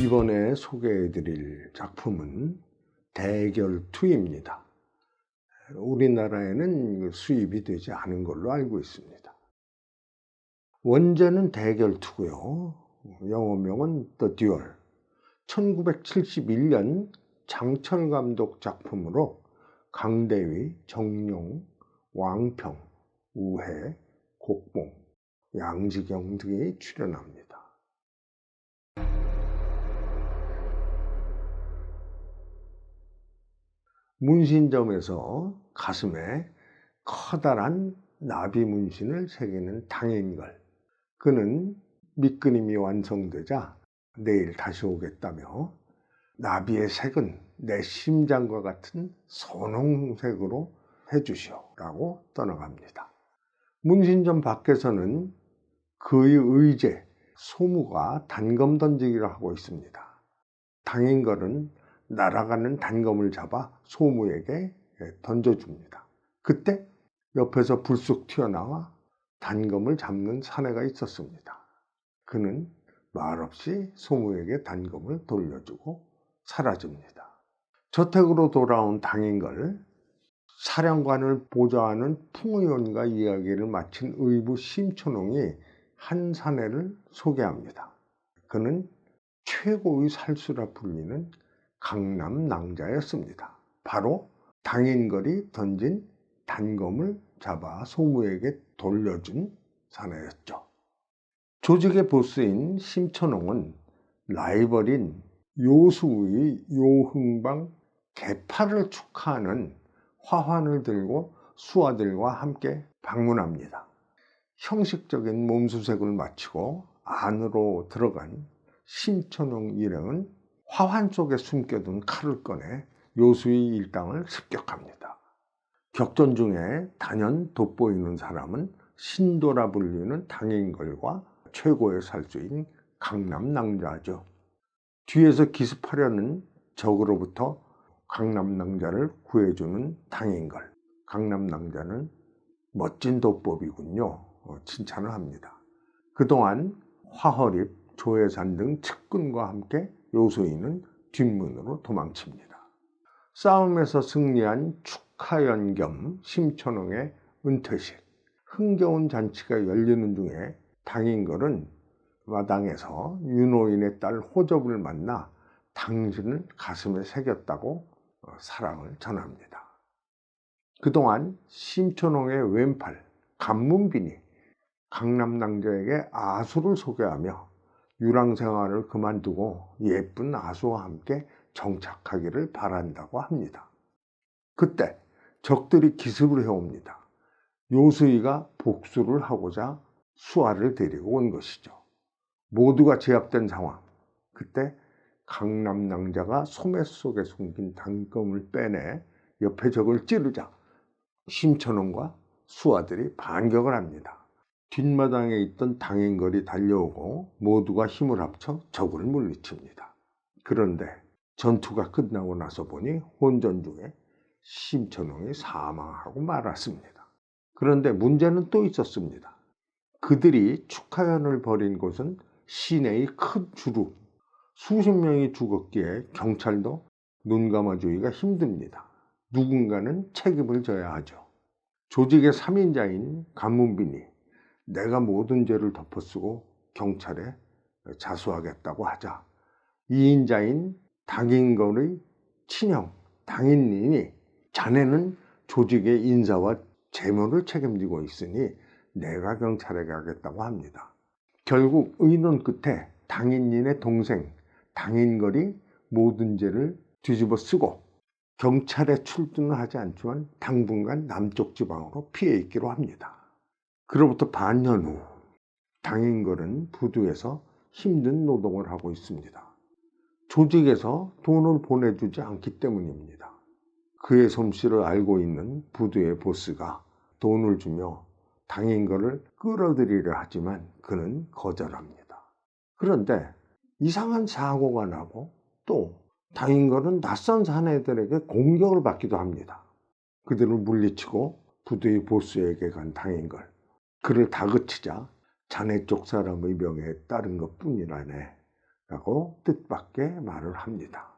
이번에 소개해드릴 작품은 대결2입니다. 우리나라에는 수입이 되지 않은 걸로 알고 있습니다. 원제는 대결2고요. 영어명은 The Duel. 1971년 장철 감독 작품으로 강대위, 정룡, 왕평, 우회, 곡봉, 양지경 등이 출연합니다. 문신점에서 가슴에 커다란 나비 문신을 새기는 당인걸. 그는 밑그림이 완성되자 내일 다시 오겠다며 나비의 색은 내 심장과 같은 선홍색으로 해주시오라고 떠나갑니다. 문신점 밖에서는 그의 의제 소무가 단검 던지기를 하고 있습니다. 당인걸은 날아가는 단검을 잡아 소무에게 던져줍니다. 그때 옆에서 불쑥 튀어나와 단검을 잡는 사내가 있었습니다. 그는 말없이 소무에게 단검을 돌려주고 사라집니다. 저택으로 돌아온 당인걸, 사령관을 보좌하는 풍의원과 이야기를 마친 의부 심천홍이 한 사내를 소개합니다. 그는 최고의 살수라 불리는 강남 낭자였습니다. 바로 당인걸이 던진 단검을 잡아 소무에게 돌려준 사내였죠. 조직의 보스인 심천홍은 라이벌인 요수의 요흥방 개파를 축하하는 화환을 들고 수하들과 함께 방문합니다. 형식적인 몸수색을 마치고 안으로 들어간 심천홍 일행은 화환 속에 숨겨둔 칼을 꺼내 요수의 일당을 습격합니다. 격전 중에 단연 돋보이는 사람은 신도라 불리는 당인걸과 최고의 살수인 강남 낭자죠. 뒤에서 기습하려는 적으로부터 강남 낭자를 구해주는 당인걸. 강남 낭자는 멋진 도법이군요. 칭찬을 합니다. 그동안 화허립, 조혜산 등 측근과 함께 요수인은 뒷문으로 도망칩니다. 싸움에서 승리한 축하연 겸 심천홍의 은퇴식, 흥겨운 잔치가 열리는 중에 당인걸은 마당에서 윤호인의 딸 호접을 만나 당신을 가슴에 새겼다고 사랑을 전합니다. 그동안 심천홍의 왼팔 간문빈이 강남 낭자에게 아수를 소개하며 유랑 생활을 그만두고 예쁜 아수와 함께 정착하기를 바란다고 합니다. 그때 적들이 기습을 해옵니다. 요수이가 복수를 하고자 수하를 데리고 온 것이죠. 모두가 제압된 상황. 그때 강남 낭자가 소매 속에 숨긴 단검을 빼내 옆에 적을 찌르자 심천홍과 수하들이 반격을 합니다. 뒷마당에 있던 당인걸이 달려오고 모두가 힘을 합쳐 적을 물리칩니다. 그런데 전투가 끝나고 나서 보니 혼전 중에 심천홍이 사망하고 말았습니다. 그런데 문제는 또 있었습니다. 그들이 축하연을 벌인 곳은 시내의 큰 주루, 수십 명이 죽었기에 경찰도 눈 감아주기가 힘듭니다. 누군가는 책임을 져야 하죠. 조직의 3인자인 간문빈이 내가 모든 죄를 덮어쓰고 경찰에 자수하겠다고 하자 2인자인 당인걸의 친형 당인린이 자네는 조직의 인사와 재물을 책임지고 있으니 내가 경찰에 가겠다고 합니다. 결국 의논 끝에 당인린의 동생 당인걸이 모든 죄를 뒤집어 쓰고 경찰에 출두는 하지 않지만 당분간 남쪽 지방으로 피해 있기로 합니다. 그로부터 반년 후 당인걸은 부두에서 힘든 노동을 하고 있습니다. 조직에서 돈을 보내주지 않기 때문입니다. 그의 솜씨를 알고 있는 부두의 보스가 돈을 주며 당인걸을 끌어들이려 하지만 그는 거절합니다. 그런데 이상한 사고가 나고 또 당인걸은 낯선 사내들에게 공격을 받기도 합니다. 그들을 물리치고 부두의 보스에게 간 당인걸. 그를 다그치자 자네 쪽 사람의 명에 따른 것 뿐이라네 라고 뜻밖의 말을 합니다.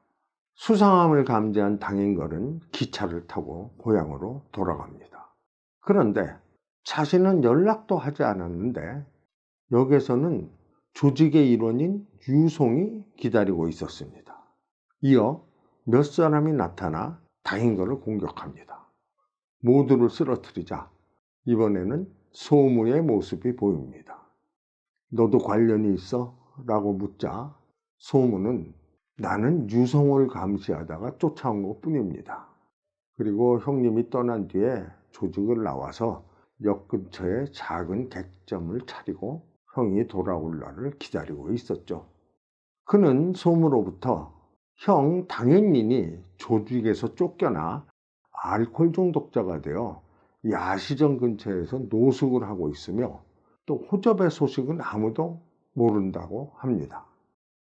수상함을 감지한 당인걸은 기차를 타고 고향으로 돌아갑니다. 그런데 자신은 연락도 하지 않았는데 역에서는 조직의 일원인 유송이 기다리고 있었습니다. 이어 몇 사람이 나타나 당인걸을 공격합니다. 모두를 쓰러뜨리자 이번에는 소무의 모습이 보입니다. 너도 관련이 있어? 라고 묻자 소무는 나는 유송을 감시하다가 쫓아온 것 뿐입니다. 그리고 형님이 떠난 뒤에 조직을 나와서 역 근처에 작은 객점을 차리고 형이 돌아올 날을 기다리고 있었죠. 그는 소무로부터 형 당인인이 조직에서 쫓겨나 알코올 중독자가 되어 야시정 근처에서 노숙을 하고 있으며 또 호접의 소식은 아무도 모른다고 합니다.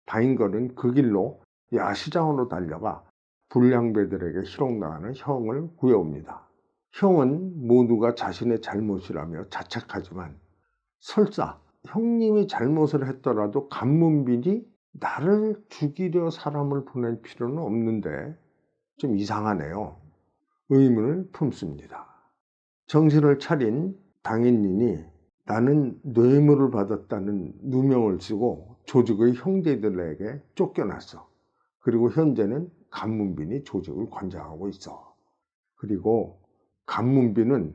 당인걸은 그 길로 야시장으로 달려가 불량배들에게 희롱당하는 형을 구해옵니다. 형은 모두가 자신의 잘못이라며 자책하지만 설사 형님이 잘못을 했더라도 간문빈이 나를 죽이려 사람을 보낼 필요는 없는데 좀 이상하네요. 의문을 품습니다. 정신을 차린 당인인이 나는 뇌물을 받았다는 누명을 쓰고 조직의 형제들에게 쫓겨났어. 그리고 현재는 간문빈이 조직을 관장하고 있어. 그리고 간문빈은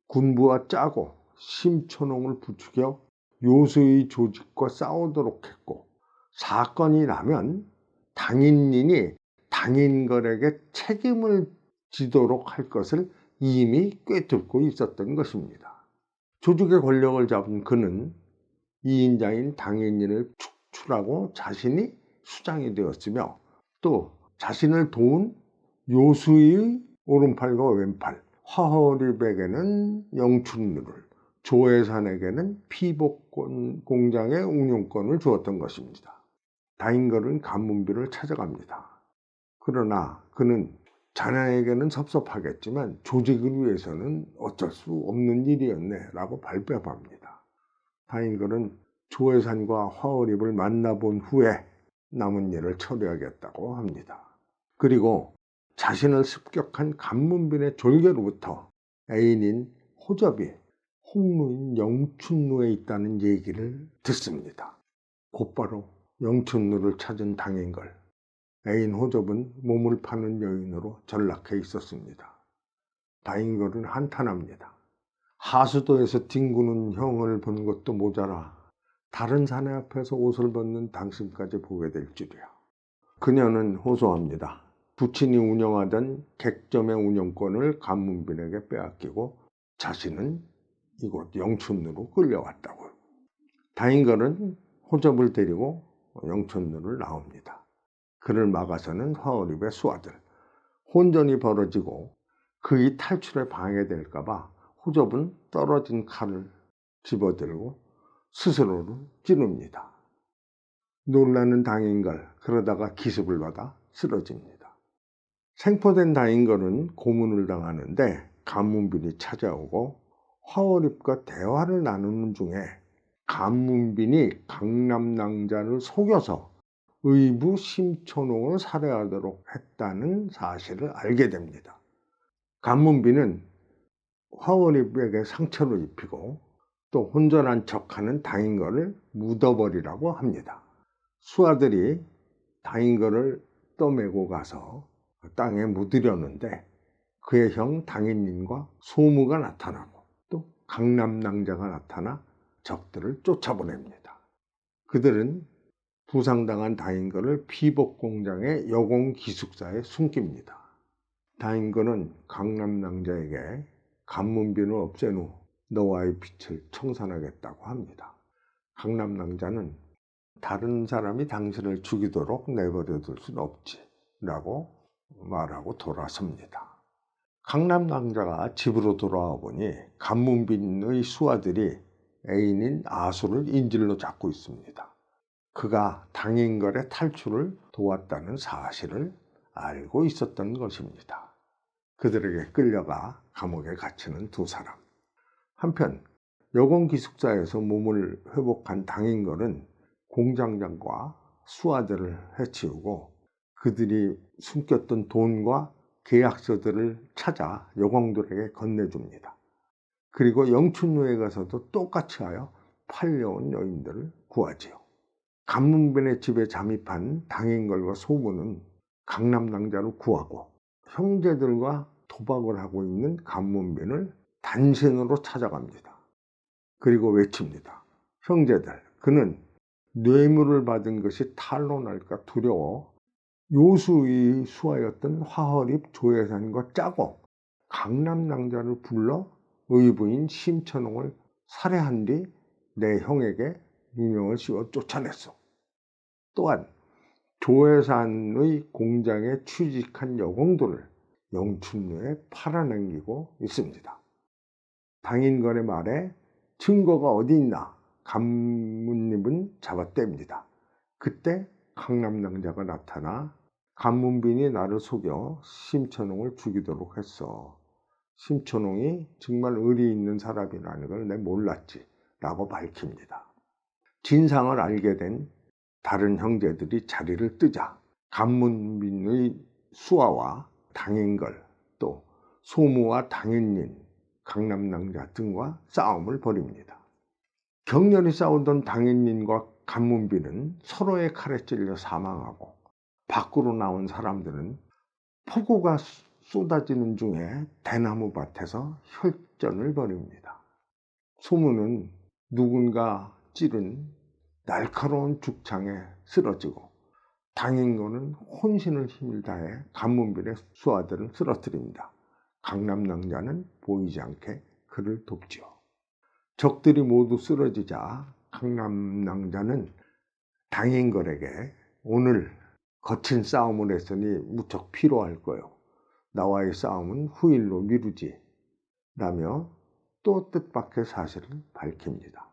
군부와 짜고 심초농을 부추겨 요수의 조직과 싸우도록 했고 사건이 나면 당인인이 당인걸에게 책임을 지도록 할 것을 이미 꿰뚫고 있었던 것입니다. 조직의 권력을 잡은 그는 2인자인 당인인을 축출하고 자신이 수장이 되었으며 또 자신을 도운 요수의 오른팔과 왼팔, 화허리백에는 영춘누를, 조혜산에게는 피복 공장의 운용권을 주었던 것입니다. 당인걸은 간문비를 찾아갑니다. 그러나 그는 자네에게는 섭섭하겠지만 조직을 위해서는 어쩔 수 없는 일이었네 라고 발뺌합니다. 당인걸은 조혜산과 화어립을 만나본 후에 남은 일을 처리하겠다고 합니다. 그리고 자신을 습격한 간문빈의 졸개로부터 애인인 호접이 홍루인 영춘루에 있다는 얘기를 듣습니다. 곧바로 영춘루를 찾은 당인걸, 애인 호접은 몸을 파는 여인으로 전락해 있었습니다. 당인걸은 한탄합니다. 하수도에서 뒹구는 형을 본 것도 모자라 다른 사내 앞에서 옷을 벗는 당신까지 보게 될 줄이야. 그녀는 호소합니다. 부친이 운영하던 객점의 운영권을 간문빈에게 빼앗기고 자신은 이곳 영춘루로 끌려왔다고요. 당인걸은 호접을 데리고 영춘루를 나옵니다. 그를 막아서는 화어립의 수하들. 혼전이 벌어지고 그의 탈출에 방해될까봐 호접은 떨어진 칼을 집어들고 스스로를 찌릅니다. 놀라는 당인걸, 그러다가 기습을 받아 쓰러집니다. 생포된 당인걸은 고문을 당하는데 간문빈이 찾아오고 화어립과 대화를 나누는 중에 간문빈이 강남낭자를 속여서 의부 심초농을 살해하도록 했다는 사실을 알게 됩니다. 간문빈은 화어립에게 상처를 입히고 또 혼전한 척하는 당인걸을 묻어버리라고 합니다. 수하들이 당인걸을 떠매고 가서 땅에 묻으려는데 그의 형 당인인과 소무가 나타나고 또 강남낭자가 나타나 적들을 쫓아보냅니다. 그들은 부상당한 당인걸을 피복공장의 여공 기숙사에 숨깁니다. 당인걸은 강남낭자에게 간문빈을 없앤 후 너와의 빛을 청산하겠다고 합니다. 강남낭자는 다른 사람이 당신을 죽이도록 내버려둘 수는 없지 라고 말하고 돌아섭니다. 강남낭자가 집으로 돌아와 보니 간문빈의 수하들이 애인인 아수를 인질로 잡고 있습니다. 그가 당인걸의 탈출을 도왔다는 사실을 알고 있었던 것입니다. 그들에게 끌려가 감옥에 갇히는 두 사람. 한편 여공 기숙사에서 몸을 회복한 당인걸은 공장장과 수하들을 해치우고 그들이 숨겼던 돈과 계약서들을 찾아 여공들에게 건네줍니다. 그리고 영춘루에 가서도 똑같이 하여 팔려온 여인들을 구하지요. 간문빈의 집에 잠입한 당인걸과 소문은 강남낭자를 구하고 형제들과 도박을 하고 있는 간문빈을 단신으로 찾아갑니다. 그리고 외칩니다. 형제들, 그는 뇌물을 받은 것이 탄로날까 두려워 요수의 수하였던 화허립 조혜산과 짜고 강남낭자를 불러 의부인 심천홍을 살해한 뒤 내 형에게 누명을 씌워 쫓아냈어. 또한 조혜산의 공장에 취직한 여공들을 영춘루에 팔아넘기고 있습니다. 당인건의 말에 증거가 어디 있나 간문님은 잡아댑니다. 그때 강남낭자가 나타나 간문빈이 나를 속여 심천홍을 죽이도록 했어. 심천홍이 정말 의리 있는 사람이라는 걸 내 몰랐지 라고 밝힙니다. 진상을 알게 된 다른 형제들이 자리를 뜨자 간문빈의 수하와 당인걸 또 소무와 당인린, 강남낭자 등과 싸움을 벌입니다. 격렬히 싸우던 당인린과 간문빈은 서로의 칼에 찔려 사망하고 밖으로 나온 사람들은 폭우가 쏟아지는 중에 대나무 밭에서 혈전을 벌입니다. 소문은 누군가 찌른 날카로운 죽창에 쓰러지고 당인거는 혼신을 힘을 다해 간문빈의 수하들을 쓰러뜨립니다. 강남낭자는 보이지 않게 그를 돕지요. 적들이 모두 쓰러지자 강남낭자는 당인걸에게 오늘 거친 싸움을 했으니 무척 피로할 거요. 나와의 싸움은 후일로 미루지 라며 또 뜻밖의 사실을 밝힙니다.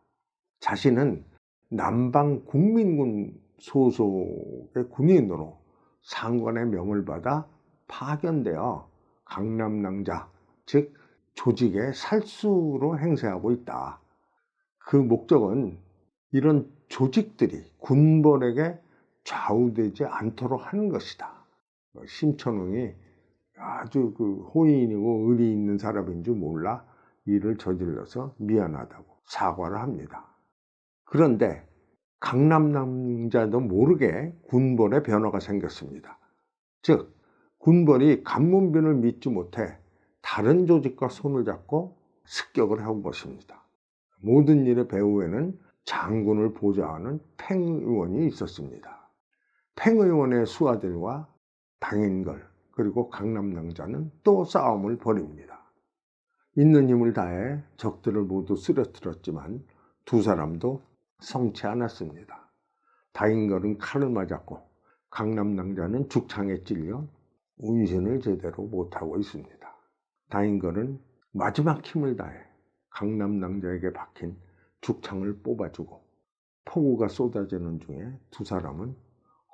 자신은 남방 국민군 소속의 군인으로 상관의 명을 받아 파견되어 강남낭자, 즉 조직의 살수로 행세하고 있다. 그 목적은 이런 조직들이 군벌에게 좌우되지 않도록 하는 것이다. 심천웅이 아주 호인이고 의리 있는 사람인 줄 몰라 일을 저질러서 미안하다고 사과를 합니다. 그런데 강남낭자도 모르게 군벌에 변화가 생겼습니다. 즉 군벌이 간문빈을 믿지 못해 다른 조직과 손을 잡고 습격을 해온 것입니다. 모든 일의 배후에는 장군을 보좌하는 팽의원이 있었습니다. 팽의원의 수하들과 당인걸 그리고 강남낭자는 또 싸움을 벌입니다. 있는 힘을 다해 적들을 모두 쓰러뜨렸지만 두 사람도 성치 않았습니다. 당인걸은 칼을 맞았고 강남낭자는 죽창에 찔려 운신을 제대로 못하고 있습니다. 당인걸은 마지막 힘을 다해 강남낭자에게 박힌 죽창을 뽑아주고 폭우가 쏟아지는 중에 두 사람은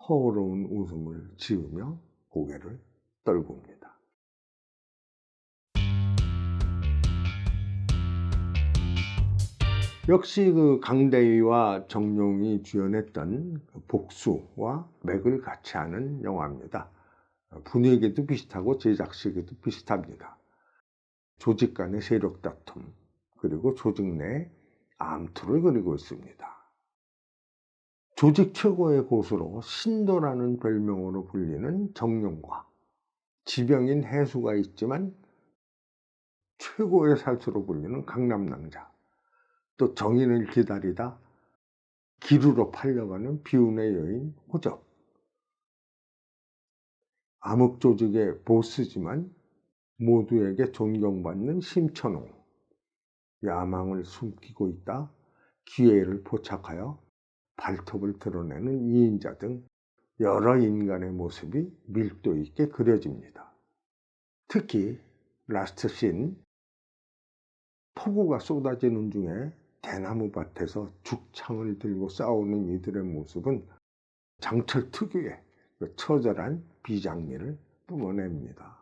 허허로운 웃음을 지으며 고개를 떨굽니다. 역시 강대위와 정룡이 주연했던 복수와 맥을 같이 하는 영화입니다. 분위기도 비슷하고 제작 시기도 비슷합니다. 조직 간의 세력 다툼 그리고 조직 내 암투를 그리고 있습니다. 조직 최고의 고수로 신도라는 별명으로 불리는 정룡과 지병인 해수가 있지만 최고의 살수로 불리는 강남낭자, 또 정인을 기다리다 기루로 팔려가는 비운의 여인 호적, 암흑조직의 보스지만 모두에게 존경받는 심천홍, 야망을 숨기고 있다 기회를 포착하여 발톱을 드러내는 이인자 등 여러 인간의 모습이 밀도 있게 그려집니다. 특히 라스트 씬, 폭우가 쏟아지는 중에 대나무 밭에서 죽창을 들고 싸우는 이들의 모습은 장철 특유의 처절한 비장미를 뿜어냅니다.